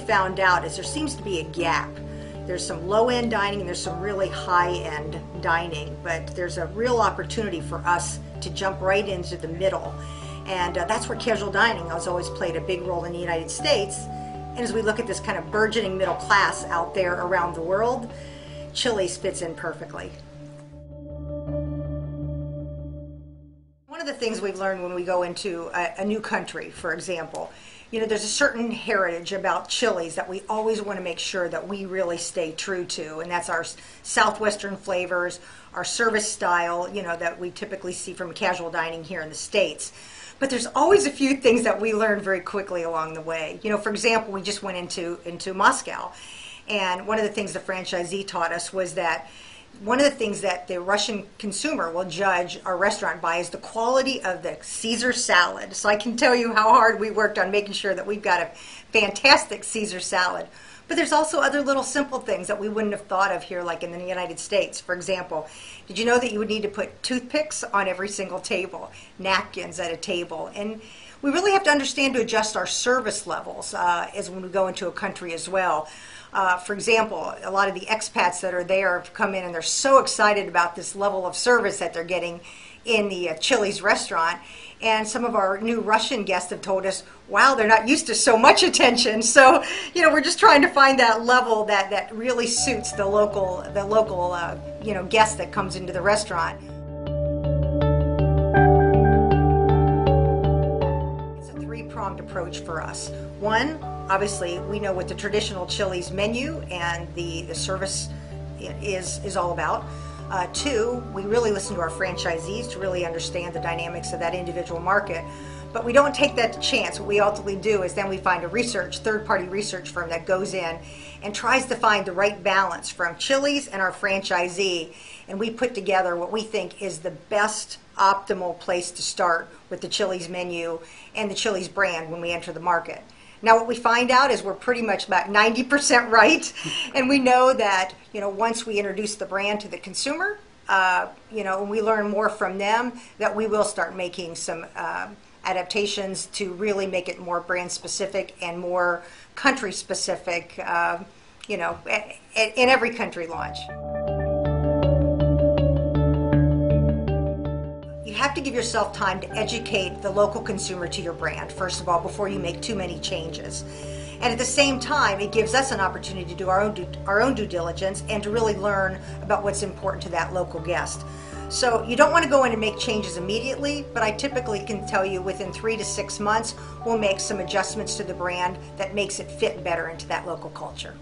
found out is there seems to be a gap. There's some low-end dining and there's some really high-end dining, but there's a real opportunity for us to jump right into the middle. And that's where casual dining has always played a big role in the United States. And as we look at this kind of burgeoning middle class out there around the world, Chili's fits in perfectly. One of the things we've learned when we go into a new country, for example, you know, there's a certain heritage about Chili's that we always want to make sure that we really stay true to, and that's our Southwestern flavors, our service style, you know, that we typically see from casual dining here in the States. But there's always a few things that we learn very quickly along the way. You know, for example, we just went into Moscow, and one of the things the franchisee taught us was that one of the things that the Russian consumer will judge our restaurant by is the quality of the Caesar salad. So I can tell you how hard we worked on making sure that we've got a fantastic Caesar salad. But there's also other little simple things that we wouldn't have thought of here, like in the United States. For example, did you know that you would need to put toothpicks on every single table, napkins at a table? And we really have to understand to adjust our service levels as when we go into a country as well. For example, a lot of the expats that are there have come in and they're so excited about this level of service that they're getting in the Chili's restaurant. And some of our new Russian guests have told us, wow, they're not used to so much attention. So, you know, we're just trying to find that level that really suits the local you know, guest that comes into the restaurant. It's a three-pronged approach for us. One, obviously, we know what the traditional Chili's menu and the service is all about. Two, we really listen to our franchisees to really understand the dynamics of that individual market. But we don't take that to chance. What we ultimately do is then we find a third-party research firm that goes in and tries to find the right balance from Chili's and our franchisee. And we put together what we think is the best optimal place to start with the Chili's menu and the Chili's brand when we enter the market. Now what we find out is we're pretty much about 90% right, and we know that, you know, once we introduce the brand to the consumer, you know, and we learn more from them, that we will start making some adaptations to really make it more brand specific and more country specific, you know, in every country launch. You have to give yourself time to educate the local consumer to your brand, first of all, before you make too many changes. And at the same time, it gives us an opportunity to do our own due diligence and to really learn about what's important to that local guest. So you don't want to go in and make changes immediately, but I typically can tell you within 3 to 6 months, we'll make some adjustments to the brand that makes it fit better into that local culture.